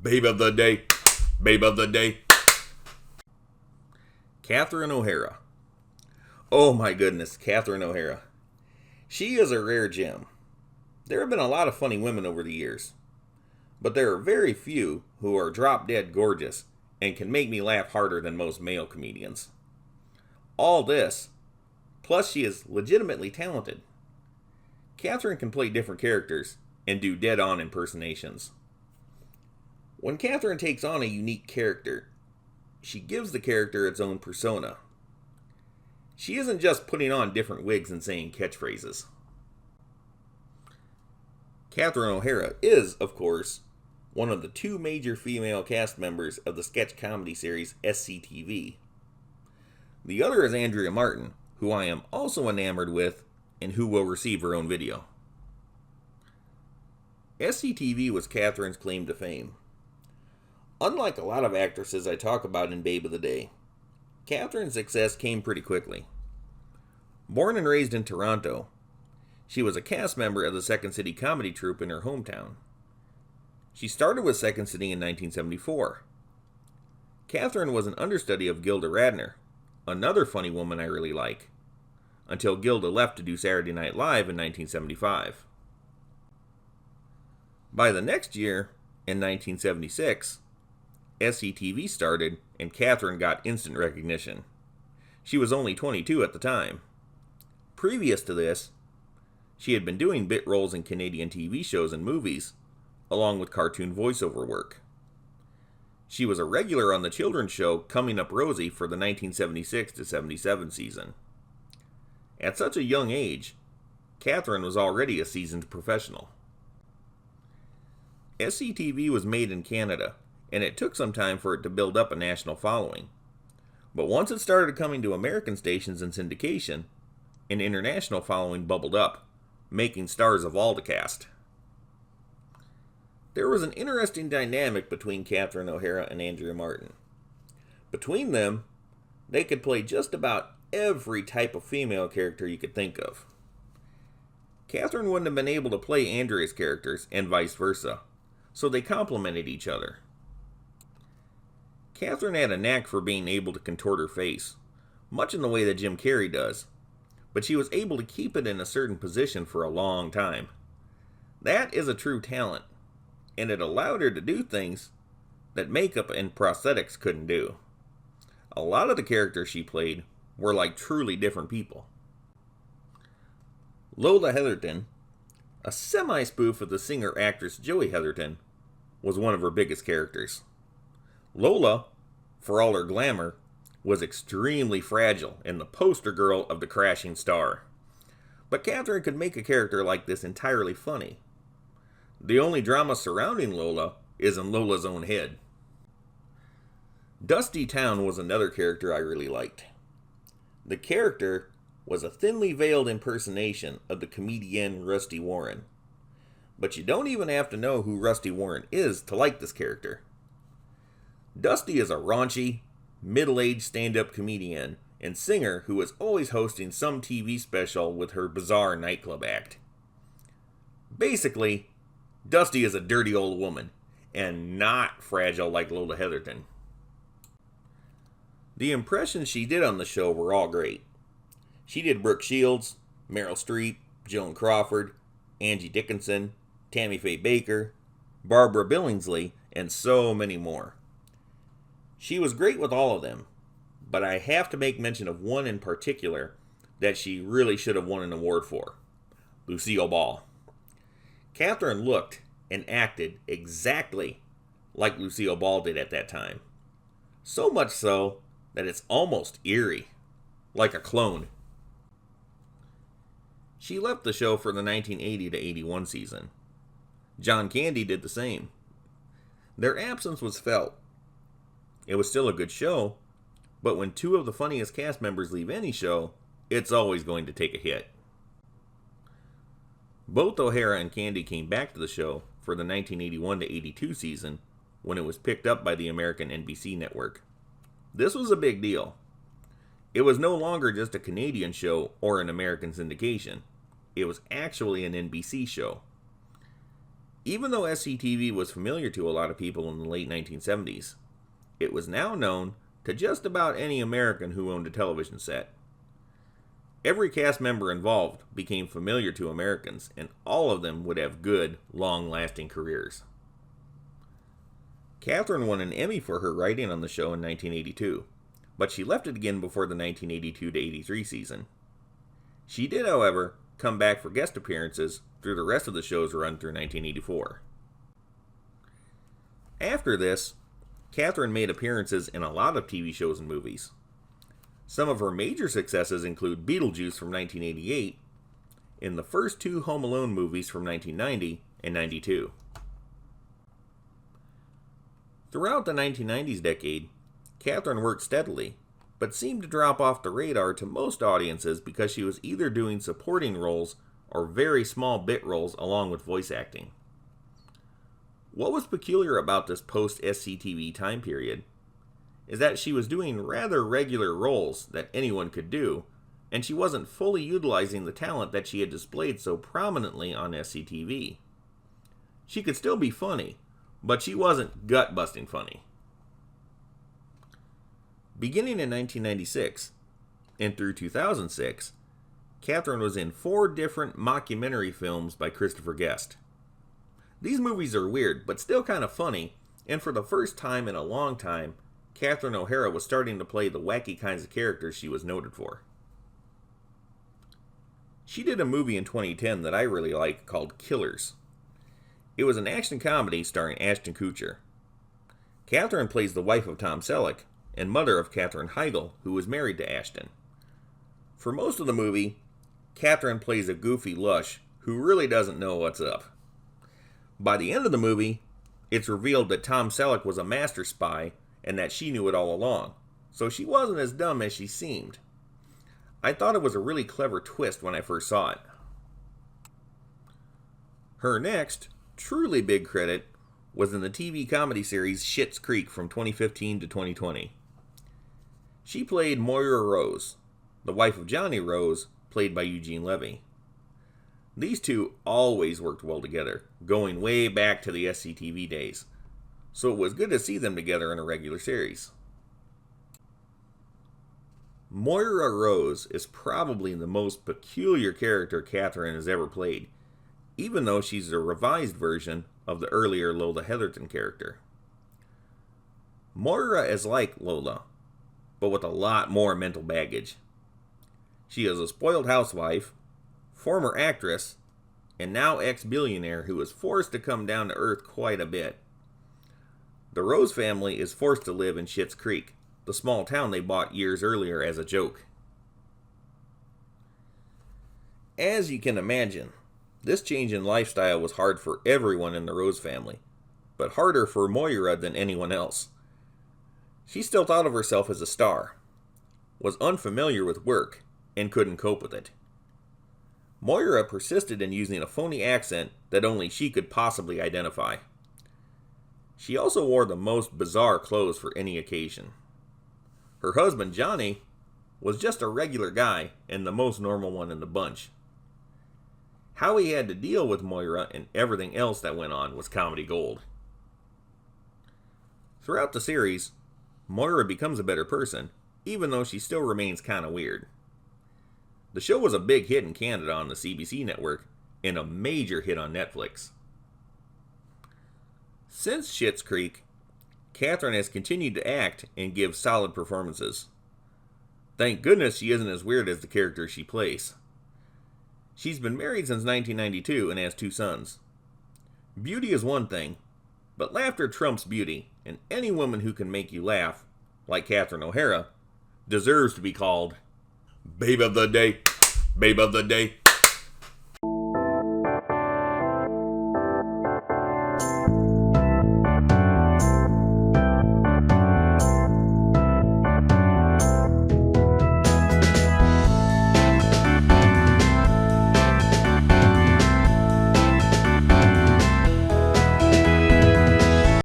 Babe of the day. Babe of the day. Catherine O'Hara. Oh my goodness, Catherine O'Hara. She is a rare gem. There have been a lot of funny women over the years, but there are very few who are drop-dead gorgeous and can make me laugh harder than most male comedians. All this, plus she is legitimately talented. Catherine can play different characters and do dead-on impersonations. When Catherine takes on a unique character, she gives the character its own persona. She isn't just putting on different wigs and saying catchphrases. Catherine O'Hara is, of course, one of the two major female cast members of the sketch comedy series SCTV. The other is Andrea Martin, who I am also enamored with and who will receive her own video. SCTV was Catherine's claim to fame. Unlike a lot of actresses I talk about in Babe of the Day, Catherine's success came pretty quickly. Born and raised in Toronto, she was a cast member of the Second City comedy troupe in her hometown. She started with Second City in 1974. Catherine was an understudy of Gilda Radner, another funny woman I really like, until Gilda left to do Saturday Night Live in 1975. By the next year, in 1976, SCTV started and Catherine got instant recognition. She was only 22 at the time. Previous to this, she had been doing bit roles in Canadian TV shows and movies, along with cartoon voiceover work. She was a regular on the children's show Coming Up Rosie for the 1976 to 77 season. At such a young age, Catherine was already a seasoned professional. SCTV was made in Canada, and it took some time for it to build up a national following. But once it started coming to American stations and syndication, an international following bubbled up, making stars of all the cast. There was an interesting dynamic between Catherine O'Hara and Andrea Martin. Between them, they could play just about every type of female character you could think of. Catherine wouldn't have been able to play Andrea's characters, and vice versa, so they complemented each other. Catherine had a knack for being able to contort her face, much in the way that Jim Carrey does, but she was able to keep it in a certain position for a long time. That is a true talent, and it allowed her to do things that makeup and prosthetics couldn't do. A lot of the characters she played were like truly different people. Lola Heatherton, a semi-spoof of the singer-actress Joey Heatherton, was one of her biggest characters. Lola, for all her glamour, was extremely fragile and the poster girl of the crashing star. But Catherine could make a character like this entirely funny. The only drama surrounding Lola is in Lola's own head. Dusty Town was another character I really liked. The character was a thinly veiled impersonation of the comedian Rusty Warren. But you don't even have to know who Rusty Warren is to like this character. Dusty is a raunchy, middle-aged stand-up comedian and singer who is always hosting some TV special with her bizarre nightclub act. Basically, Dusty is a dirty old woman, and not fragile like Lola Heatherton. The impressions she did on the show were all great. She did Brooke Shields, Meryl Streep, Joan Crawford, Angie Dickinson, Tammy Faye Baker, Barbara Billingsley, and so many more. She was great with all of them, but I have to make mention of one in particular that she really should have won an award for: Lucille Ball. Catherine looked and acted exactly like Lucille Ball did at that time. So much so that it's almost eerie, like a clone. She left the show for the 1980 to 81 season. John Candy did the same. Their absence was felt. It was still a good show, but when two of the funniest cast members leave any show, it's always going to take a hit. Both O'Hara and Candy came back to the show for the 1981 to 82 season when it was picked up by the American NBC network. This was a big deal. It was no longer just a Canadian show or an American syndication. It was actually an NBC show. Even though SCTV was familiar to a lot of people in the late 1970s, it was now known to just about any American who owned a television set. Every cast member involved became familiar to Americans, and all of them would have good, long-lasting careers. Catherine won an Emmy for her writing on the show in 1982, but she left it again before the 1982-83 season. She did, however, come back for guest appearances through the rest of the show's run through 1984. After this, Catherine made appearances in a lot of TV shows and movies. Some of her major successes include Beetlejuice from 1988 and the first two Home Alone movies from 1990 and 92. Throughout the 1990s decade, Catherine worked steadily, but seemed to drop off the radar to most audiences because she was either doing supporting roles or very small bit roles along with voice acting. What was peculiar about this post-SCTV time period is that she was doing rather regular roles that anyone could do, and she wasn't fully utilizing the talent that she had displayed so prominently on SCTV. She could still be funny, but she wasn't gut-busting funny. Beginning in 1996, and through 2006, Catherine was in 4 different mockumentary films by Christopher Guest. These movies are weird, but still kind of funny, and for the first time in a long time, Catherine O'Hara was starting to play the wacky kinds of characters she was noted for. She did a movie in 2010 that I really like called Killers. It was an action comedy starring Ashton Kutcher. Catherine plays the wife of Tom Selleck and mother of Katherine Heigl, who was married to Ashton. For most of the movie, Catherine plays a goofy lush who really doesn't know what's up. By the end of the movie, it's revealed that Tom Selleck was a master spy and that she knew it all along, so she wasn't as dumb as she seemed. I thought it was a really clever twist when I first saw it. Her next, truly big credit was in the TV comedy series Schitt's Creek from 2015 to 2020. She played Moira Rose, the wife of Johnny Rose, played by Eugene Levy. These two always worked well together, going way back to the SCTV days, so it was good to see them together in a regular series. Moira Rose is probably the most peculiar character Catherine has ever played, even though she's a revised version of the earlier Lola Heatherton character. Moira is like Lola, but with a lot more mental baggage. She is a spoiled housewife, former actress, and now ex-billionaire who was forced to come down to earth quite a bit. The Rose family is forced to live in Schitt's Creek, the small town they bought years earlier as a joke. As you can imagine, this change in lifestyle was hard for everyone in the Rose family, but harder for Moira than anyone else. She still thought of herself as a star, was unfamiliar with work, and couldn't cope with it. Moira persisted in using a phony accent that only she could possibly identify. She also wore the most bizarre clothes for any occasion. Her husband, Johnny, was just a regular guy and the most normal one in the bunch. How he had to deal with Moira and everything else that went on was comedy gold. Throughout the series, Moira becomes a better person, even though she still remains kind of weird. The show was a big hit in Canada on the CBC network and a major hit on Netflix. Since Schitt's Creek, Catherine has continued to act and give solid performances. Thank goodness she isn't as weird as the characters she plays. She's been married since 1992 and has 2 sons. Beauty is one thing, but laughter trumps beauty, and any woman who can make you laugh, like Catherine O'Hara, deserves to be called Babe of the Day, Babe of the Day,